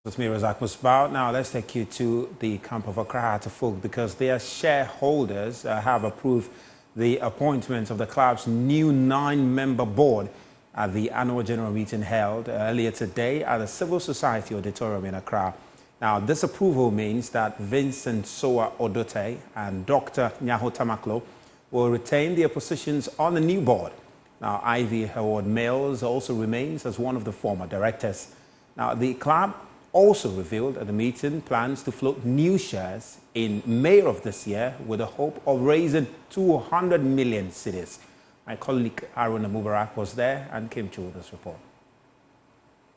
It's me, Razak Musbao. Now let's take you to the camp of Accra to Folk because their shareholders have approved the appointment of the club's new 9-member board at the annual general meeting held earlier today at the Civil Society Auditorium in Accra. Now, this approval means that Vincent Soa Odote and Dr. Nyaho Tamaklo will retain their positions on the new board. Now, Ivy Howard Mills also remains as one of the former directors. Now, the club also revealed at the meeting plans to float new shares in May of this year with the hope of raising 200 million cedis. My colleague Aruna Mubarak was there and came through this report.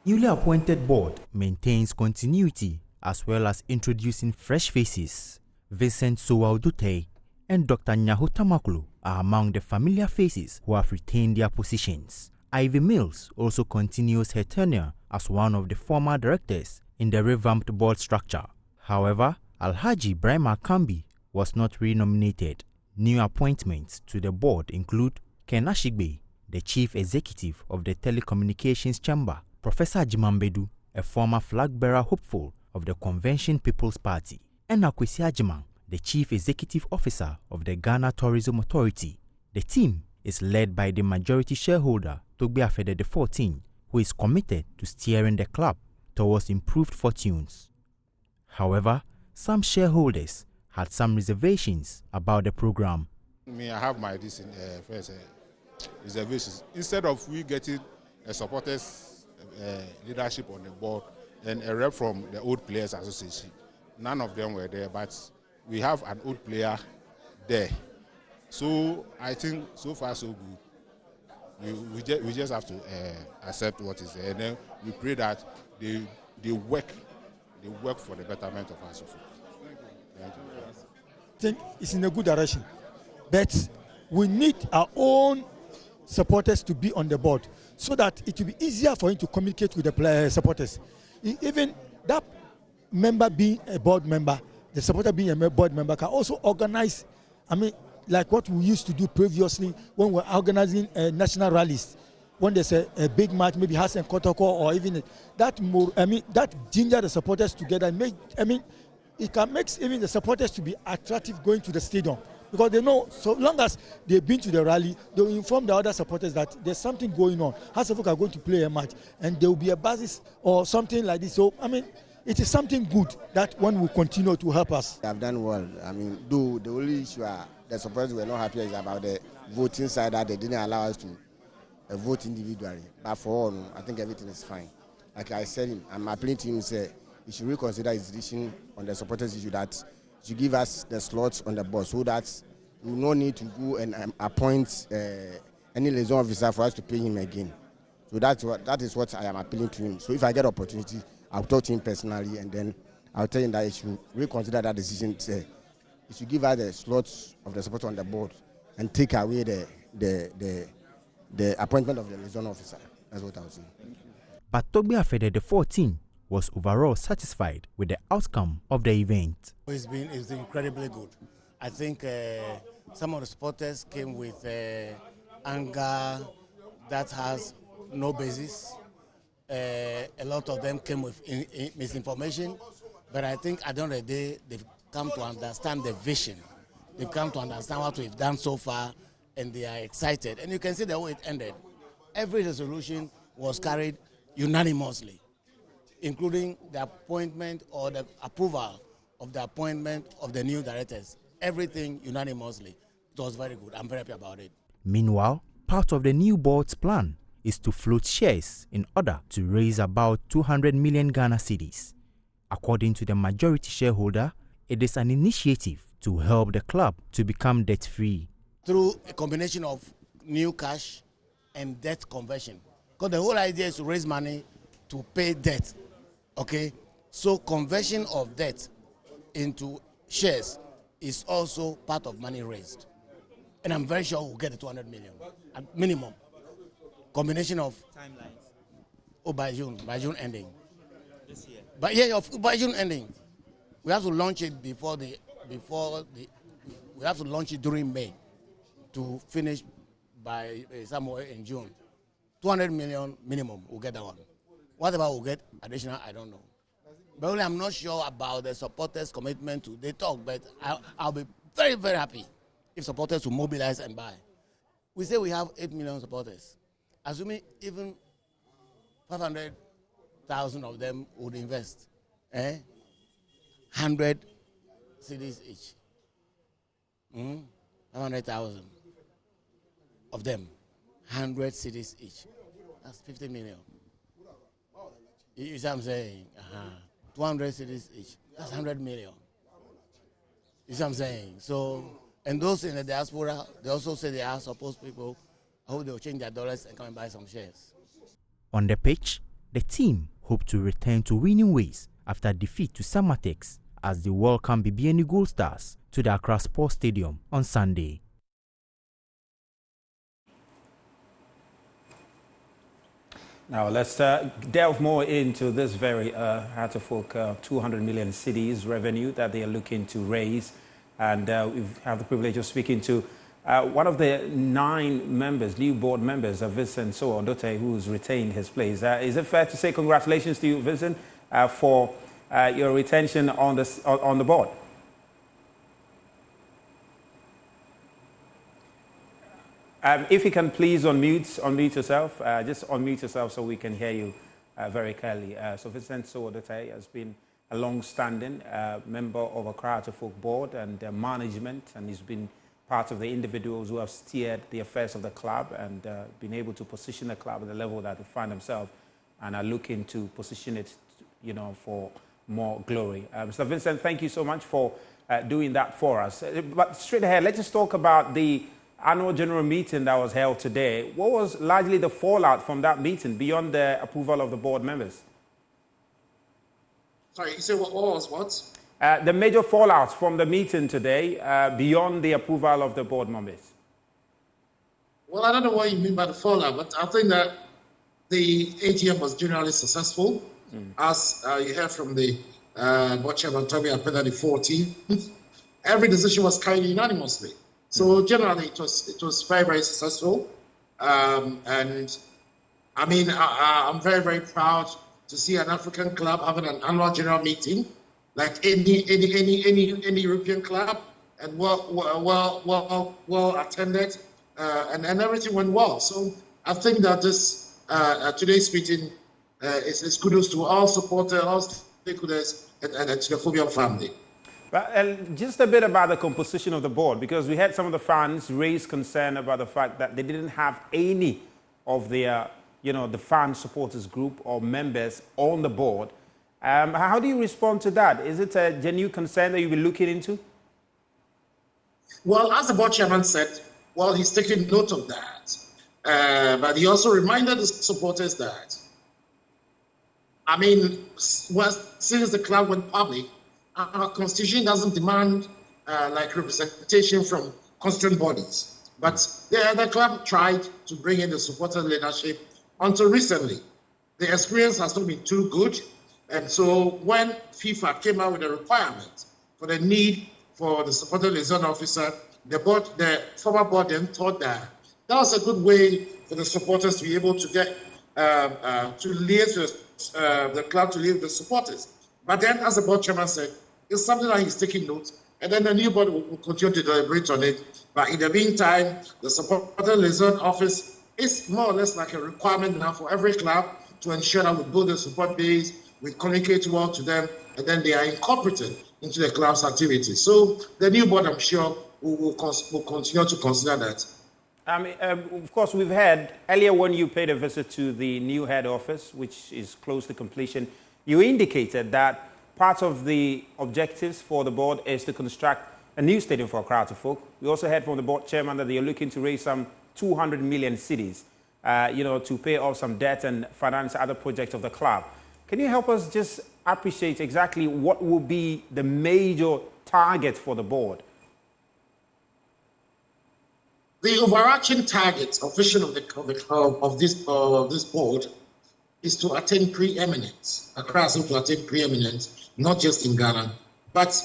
Newly appointed board maintains continuity as well as introducing fresh faces. Vincent Soa Odote and Dr. Nyaho Tamaklo are among the familiar faces who have retained their positions. Ivy Mills also continues her tenure as one of the former directors in the revamped board structure. However, Alhaji Brahma Kambi was not renominated. New appointments to the board include Ken Ashigbe, the chief executive of the Telecommunications Chamber, Professor Ajimambedu, a former flag-bearer hopeful of the Convention People's Party, and Akwesi Ajimang, the chief executive officer of the Ghana Tourism Authority. The team is led by the majority shareholder, Togbe Afede XIV, who is committed to steering the club towards improved fortunes. However, some shareholders had some reservations about the program. I have my reservations. Instead of we getting a supporters leadership on the board and a rep from the Old Players Association, none of them were there, but we have an old player there. So I think so far so good. We just have to accept what is there, and then we pray that they work for the betterment of our society. Thank you. I think it's in a good direction, but we need our own supporters to be on the board so that it will be easier for him to communicate with the supporters. Even that member being a board member, the supporter being a board member can also organize, like what we used to do previously when we're organizing national rallies. When there's a big match, maybe Hassan Kotoko or even that ginger the supporters together. It can make even the supporters to be attractive going to the stadium because they know so long as they've been to the rally, they will inform the other supporters that there's something going on. Hassan are going to play a match and there will be a basis or something like this. So it is something good that one will continue to help us. They have done well. Though the only issue the supporters were not happy is about the voting side that they didn't allow us to vote individually. But for all, I think everything is fine. Like I said, I'm appealing to him say he should reconsider his decision on the supporters issue that he should give us the slots on the board so that we no need to go and appoint any liaison officer for us to pay him again. So that is what I am appealing to him. So if I get opportunity, I'll talk to him personally and then I'll tell him that he should reconsider that decision. He should give us the slots of the support on the board and take away the appointment of the liaison officer. That's what I would say. But Togbe Afede XIV was overall satisfied with the outcome of the event. It's been incredibly good. I think some of the supporters came with anger that has no basis. A lot of them came with misinformation, but I think at the end of the day, they've come to understand the vision. They've come to understand what we've done so far, and they are excited. And you can see the way it ended. Every resolution was carried unanimously, including the appointment or the approval of the appointment of the new directors. Everything unanimously. It was very good. I'm very happy about it. Meanwhile, part of the new board's plan is to float shares in order to raise about 200 million Ghana cedis. According to the majority shareholder, it is an initiative to help the club to become debt-free. Through a combination of new cash and debt conversion. Because the whole idea is to raise money to pay debt. Okay? So conversion of debt into shares is also part of money raised. And I'm very sure we'll get the 200 million at minimum. Combination of timelines. Oh, by June ending. This year. But yeah, by June ending. We have to launch it we have to launch it during May to finish by somewhere in June. 200 million minimum, we'll get that one. Whatever we'll get additional, I don't know. But only I'm not sure about the supporters' commitment to they talk, but I'll be very, very happy if supporters will mobilize and buy. We say we have 8 million supporters. Assuming even 500,000 of them would invest, 100 cities each. 500,000 of them, 100 cities each. That's 50 million. You see what I'm saying? 200 cities each. That's 100 million. You see what I'm saying? So, and those in the diaspora, they also say they are supposed people. I hope they'll change their dollars and come and buy some shares. On the pitch, the team hope to return to winning ways after defeat to Samatex as they welcome BBNU Gold Stars to the Accra Sports Stadium on Sunday. Now let's delve more into this very Heart of Folk 200 million cedis revenue that they are looking to raise. And we have the privilege of speaking to one of the 9 members, new board members, Vincent Sowa-Odote, who's retained his place. Is it fair to say congratulations to you, Vincent, for your retention on the board? If you can please unmute yourself, just unmute yourself so we can hear you very clearly. So Vincent Sowa-Odote has been a long-standing member of Accra to Folk board and management, and he's been part of the individuals who have steered the affairs of the club and been able to position the club at the level that they find themselves and are looking to position it, for more glory. Mr. Vincent, thank you so much for doing that for us. But straight ahead, let's just talk about the annual general meeting that was held today. What was largely the fallout from that meeting beyond the approval of the board members? Sorry, you said what was what? The major fallouts from the meeting today beyond the approval of the board members. Well, I don't know what you mean by the fallout, but I think that the AGM was generally successful. As you heard from the board chairman Tommy Apenda, the 14th, every decision was carried unanimously. So generally, it was very, very successful, and I mean, I'm very, very proud to see an African club having an annual general meeting, like any European club, and well attended, and everything went well. So I think that this today's meeting is kudos to all supporters, all stakeholders, and to the Phobia family. And just a bit about the composition of the board, because we had some of the fans raise concern about the fact that they didn't have any of their, the fan supporters group or members on the board. How do you respond to that? Is it a genuine concern that you'll be looking into? Well, as the board chairman said, well, he's taking note of that. But he also reminded the supporters that, I mean, since the club went public, our constitution doesn't demand like representation from constituent bodies. But the club tried to bring in the supporter leadership until recently. The experience has not been too good. And so when FIFA came out with a requirement for the need for the supporter liaison officer, the former board then thought that was a good way for the supporters to be able to get to liaise with the club to liaise with the supporters. But then, as the board chairman said, it's something that he's taking note, and then the new board will continue to deliberate on it. But in the meantime, the supporter liaison office is more or less like a requirement now for every club to ensure that we build a support base, we communicate well to them, and then they are incorporated into the club's activities. So the new board, I'm sure, will continue to consider that. Of course, we've heard earlier when you paid a visit to the new head office, which is close to completion, you indicated that part of the objectives for the board is to construct a new stadium for Accra to Folk. We also heard from the board chairman that they are looking to raise some 200 million cedis, to pay off some debt and finance other projects of the club. Can you help us just appreciate exactly what will be the major target for the board? The overarching target or vision of this board is to attain preeminence, Accra to attain preeminence, not just in Ghana, but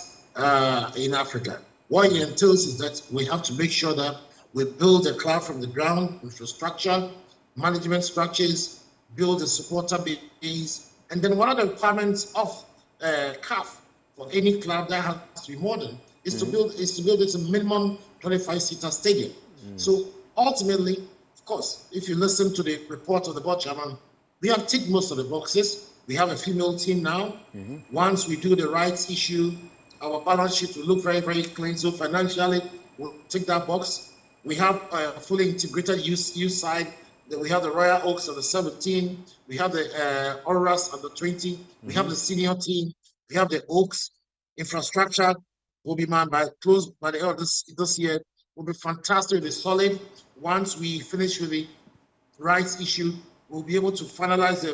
in Africa. What it entails is that we have to make sure that we build a club from the ground, infrastructure, management structures, build a supporter base, and then one of the requirements of CAF for any club that has to be modern is to build it a minimum 25-seater stadium. So ultimately, of course, if you listen to the report of the board chairman, we have ticked most of the boxes. We have a female team now. Once we do the rights issue, our balance sheet will look very, very clean. So financially, we'll tick that box. We have a fully integrated youth side. We have the Royal Oaks of the 17. We have the Auroras of the 20. We have the senior team. We have the Oaks. Infrastructure will be manned by the end of this year. Will be fantastic. Will be solid. Once we finish with the rights issue, we'll be able to finalize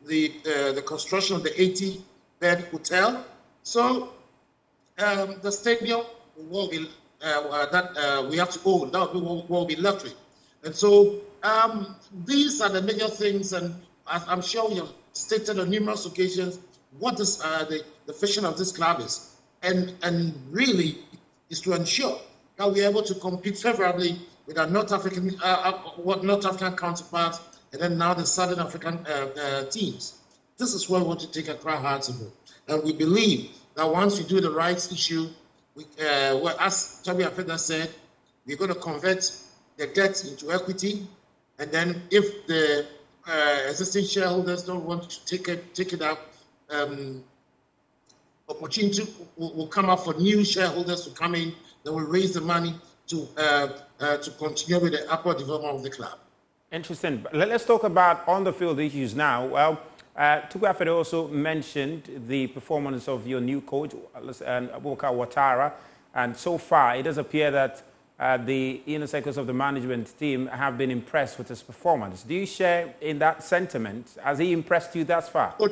the construction of the 80-bed hotel. So the stadium will be we have to own. That will be left with. And so these are the major things, and I'm sure we have stated on numerous occasions what this, the vision of this club is, and really is to ensure that we're able to compete favorably with our North African counterparts, and then now the Southern African teams. This is where we want to take Accra Hearts, and we believe that once we do the rights issue, as Toby Afeda said, we're going to convert the debt into equity, and then if the existing shareholders don't want to take it up, opportunity will come up for new shareholders to come in. They will raise the money to continue with the upward development of the club. Interesting. Let's talk about on-the-field issues now. Well, Tukwafede also mentioned the performance of your new coach, Abuka Ouattara, and so far it does appear that the inner circles of the management team have been impressed with his performance. Do you share in that sentiment? Has he impressed you thus far? Oh,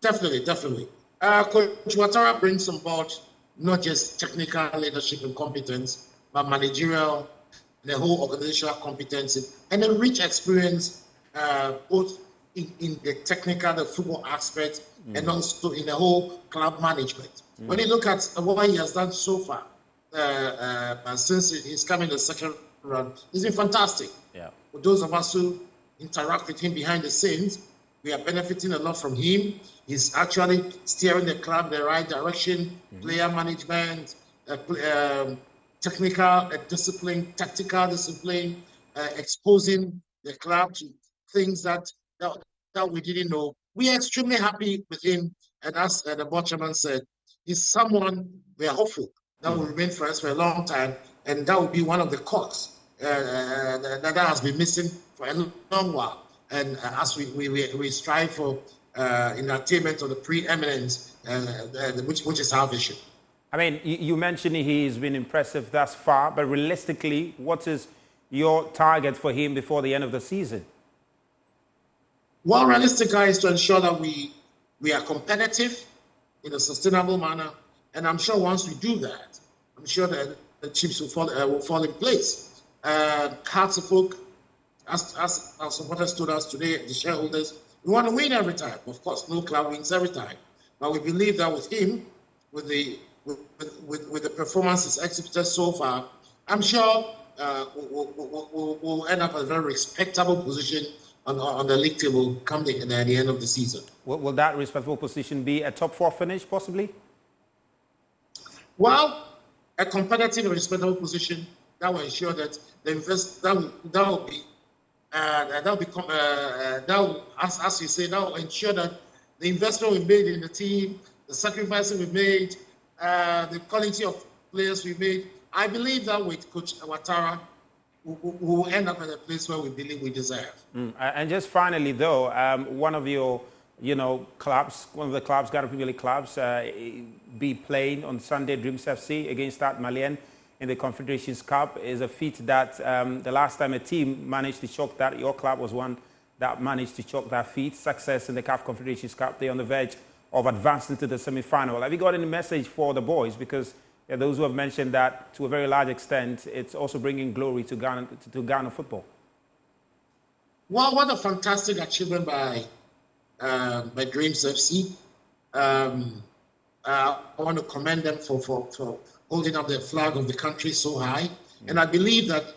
definitely. Coach Ouattara brings on board not just technical leadership and competence, but managerial, the whole organizational competence, and a rich experience both in the technical, the football aspect, and also in the whole club management. When you look at what he has done so far, since he's coming the second run, it's been fantastic. Yeah. For those of us who interact with him behind the scenes, we are benefiting a lot from him. He's actually steering the club in the right direction, player management, technical discipline, tactical discipline, exposing the club to things that we didn't know. We are extremely happy with him, and as the board chairman said, he's someone we are hopeful that will remain for us for a long time, and that will be one of the cogs that has been missing for a long while. And as we strive for in the attainment of the preeminence, which is our vision. I mean, you mentioned he's been impressive thus far, but realistically, what is your target for him before the end of the season? Well, realistically is to ensure that we are competitive in a sustainable manner, and I'm sure once we do that, I'm sure that the chips will fall in place. Hearts of Oak, as our supporters told us today, the shareholders, we want to win every time. Of course, no club wins every time, but we believe that with him, with the performances exhibited so far, I'm sure we'll end up at a very respectable position on the league table come the end of the season. Will that respectable position be a top 4 finish, possibly? Well, a competitive and respectable position that will ensure that the as you say, that will ensure that the investment we made in the team, the sacrifices we made, the quality of players we made. I believe that with Coach Ouattara, we will end up at a place where we believe we deserve. And just finally, though, one of your, clubs, one of the clubs, Ghana Premier League clubs, be playing on Sunday, Dreams FC against Stade Malien in the Confederations Cup is a feat that the last time a team managed to chalk that, your club was one that managed to chalk that feat. Success in the CAF Confederations Cup. They're on the verge of advancing to the semi-final. Have you got any message for the boys? Because those who have mentioned that to a very large extent, it's also bringing glory to Ghana football. Well, what a fantastic achievement by Dreams FC. I want to commend them for holding up the flag of the country so high, and I believe that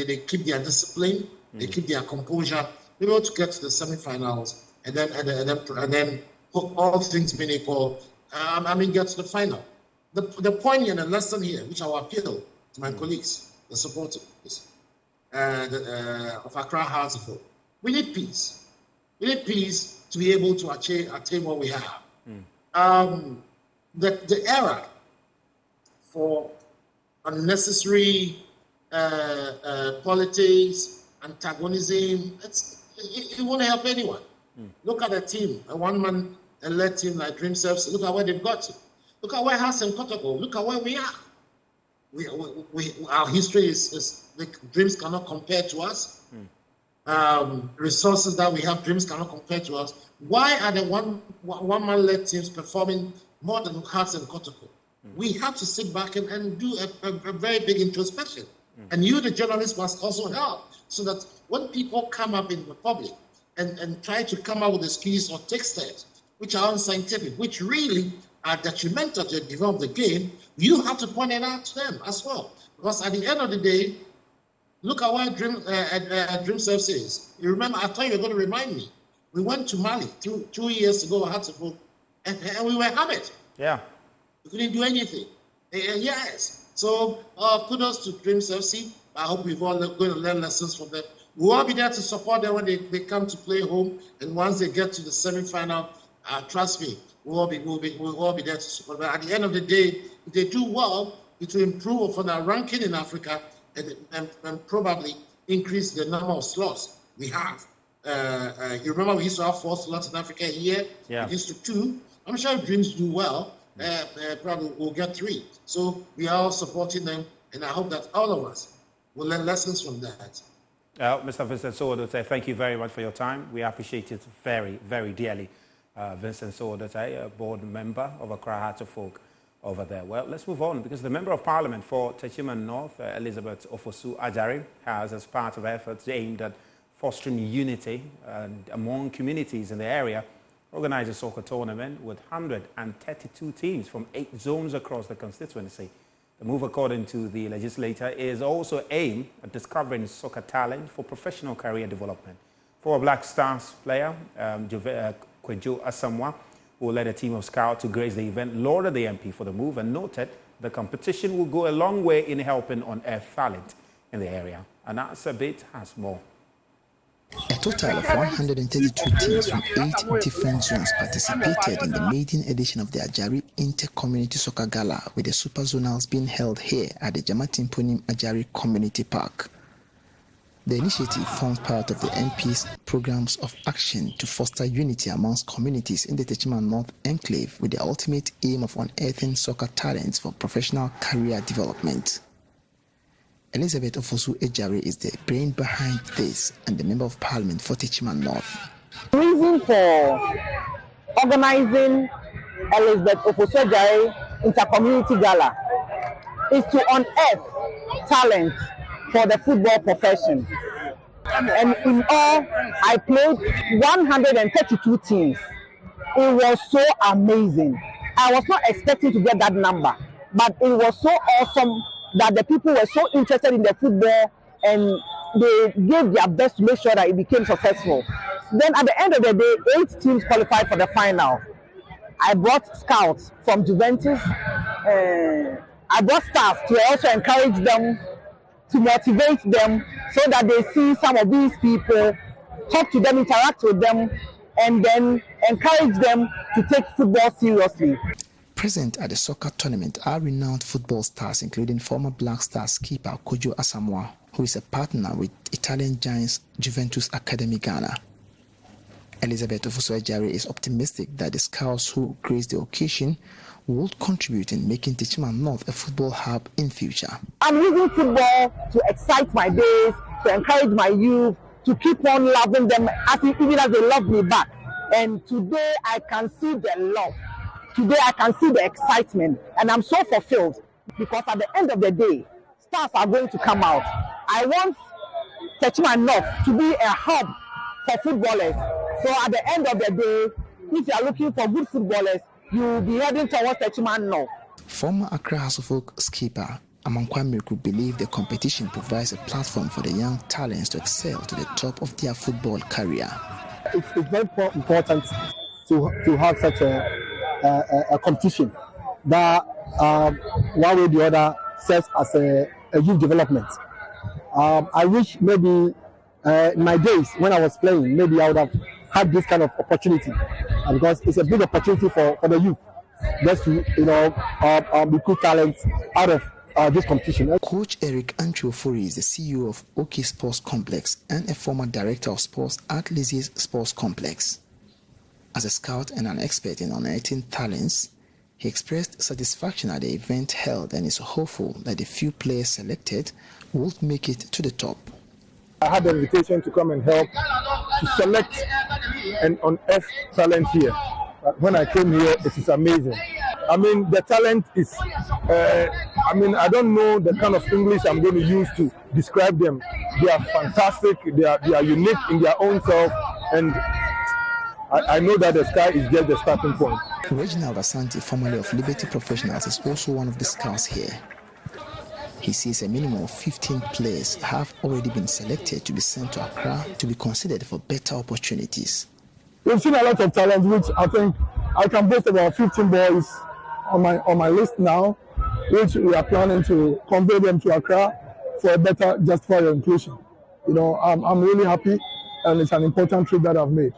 they keep their discipline, they keep their composure, they're able to get to the semi-finals, and then all things being equal, get to the final. The point and the lesson here, which I will appeal to my colleagues, the supporters of Accra Hearts of Oak. We need peace. We need peace to be able to attain what we have. The era for unnecessary politics, antagonism, it won't help anyone. Look at the team, a one-man led team like Dream Services. Look at where they've got to. Look at where Hassan Kotoko. Look at where we are. Our history is Dreams cannot compare to us. Resources that we have, Dreams cannot compare to us. Why are the one-man led teams performing more than Hassan Kotoko? We have to sit back and do a very big introspection. And you, the journalists, must also help so that when people come up in the public and try to come up with excuses or take steps which are unscientific, which really are detrimental to the development of the game, you have to point it out to them as well. Because at the end of the day, look at where Dream Service is. You remember, I thought you were going to remind me. We went to Mali 2 years ago, and we were hammered. Yeah. We couldn't do anything. Yes. So kudos to Dream Service. I hope we've all going to learn lessons from them. We'll all be there to support them when they come to play home. And once they get to the semi-final, trust me, we'll all be there to support them. At the end of the day, if they do well, it will improve upon our ranking in Africa and probably increase the number of slots we have. You remember we used to have 4 slots in Africa here. Yeah. We used to 2. I'm sure if Dreams do well, probably we'll get 3. So we are all supporting them, and I hope that all of us will learn lessons from that. Mr. Vincent Sowodote, thank you very much for your time. We appreciate it very, very dearly. Vincent Sowodote, a board member of Accra Hearts of Oak over there. Well, let's move on, because the Member of Parliament for Tema North, Elizabeth Ofosu Ajari, has, as part of efforts aimed at fostering unity among communities in the area, organized a soccer tournament with 132 teams from 8 zones across the constituency. The move, according to the legislator, is also aimed at discovering soccer talent for professional career development. Former Black Stars player Kwejo Asamoah, who led a team of scouts to grace the event, lauded the MP for the move and noted the competition will go a long way in helping unearth talent in the area. And Asabit has more. A total of 132 teams from 8 different zones participated in the maiden edition of the Ajari Inter-Community Soccer Gala, with the Super Zonals being held here at the Jamatimponim Ajari Community Park. The initiative forms part of the MP's programs of action to foster unity amongst communities in the Tema North Enclave, with the ultimate aim of unearthing soccer talents for professional career development. Elizabeth Ofosu Ajari is the brain behind this and the Member of Parliament for Tema North. The reason for organizing Elizabeth Ofosu Ajari Inter-Community Gala is to unearth talent for the football profession. And in all, I played 132 teams. It was so amazing. I was not expecting to get that number, but it was so awesome that the people were so interested in the football and they gave their best to make sure that it became successful. Then at the end of the day, 8 teams qualified for the final. I brought scouts from Juventus. I brought stars to also encourage them, to motivate them, so that they see some of these people, talk to them, interact with them, and then encourage them to take football seriously. Present at the soccer tournament are renowned football stars, including former Black Stars keeper Kwejo Asamoah, who is a partner with Italian giants Juventus Academy Ghana. Elizabeth Ofosu Ajari is optimistic that the scouts who graced the occasion will contribute in making Tema North a football hub in future. I'm using football to excite my days, to encourage my youth, to keep on loving them even as they love me back. And today I can see the love. Today I can see the excitement, and I'm so fulfilled, because at the end of the day, stars are going to come out. I want Tema North to be a hub for footballers. So at the end of the day, if you are looking for good footballers, you will be heading towards Tema North. Former Accra House of Oak skipper Amankwa Miriku believe the competition provides a platform for the young talents to excel to the top of their football career. It's very important to have such a competition that one way or the other serves as a youth development. I wish maybe in my days when I was playing, maybe I would have had this kind of opportunity, because it's a big opportunity for the youth just to recruit talent out of this competition. Coach Eric Antwiofori is the CEO of Oak Sports Complex and a former director of sports at Lizzie's Sports Complex. As a scout and an expert in unearthing talents, he expressed satisfaction at the event held and is hopeful that the few players selected will make it to the top. I had the invitation to come and help to select and unearth talent here. When I came here, it is amazing. I mean, the talent is, I don't know the kind of English I'm going to use to describe them. They are fantastic, they are unique in their own self, and I know that the sky is just the starting point. Reginald Asante, formerly of Liberty Professionals, is also one of the scouts here. He says a minimum of 15 players have already been selected to be sent to Accra to be considered for better opportunities. We've seen a lot of talent, which I think I can boast about 15 boys on my list now, which we are planning to convey them to Accra for a better justified inclusion. I'm really happy, and it's an important trip that I've made.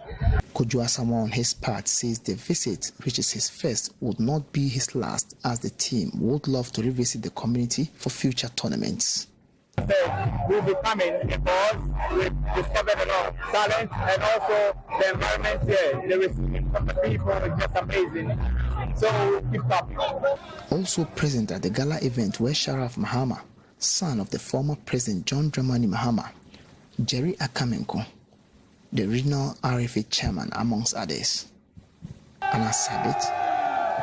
Kojo Asamoah on his part says the visit, which is his first, would not be his last, as the team would love to revisit the community for future tournaments. We'll be coming because we've discovered a lot of talent, and also the environment here, the respect from the people is just amazing. So keep coming. Also present at the gala event were Sharaf Mahama, son of the former President John Dramani Mahama, Jerry Akamenko, the regional RFA chairman, amongst others. Anna Sabit,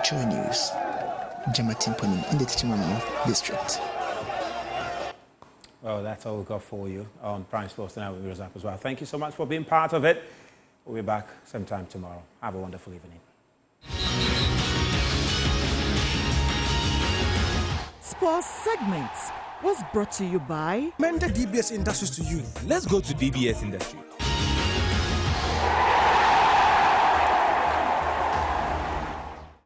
Joy News, Jamatimponim in the Tema North District. Well, that's all we've got for you on Prime Sports Tonight with Razak as well. Thank you so much for being part of it. We'll be back sometime tomorrow. Have a wonderful evening. Sports segments was brought to you by Mender DBS Industries to you. Let's go to DBS Industries.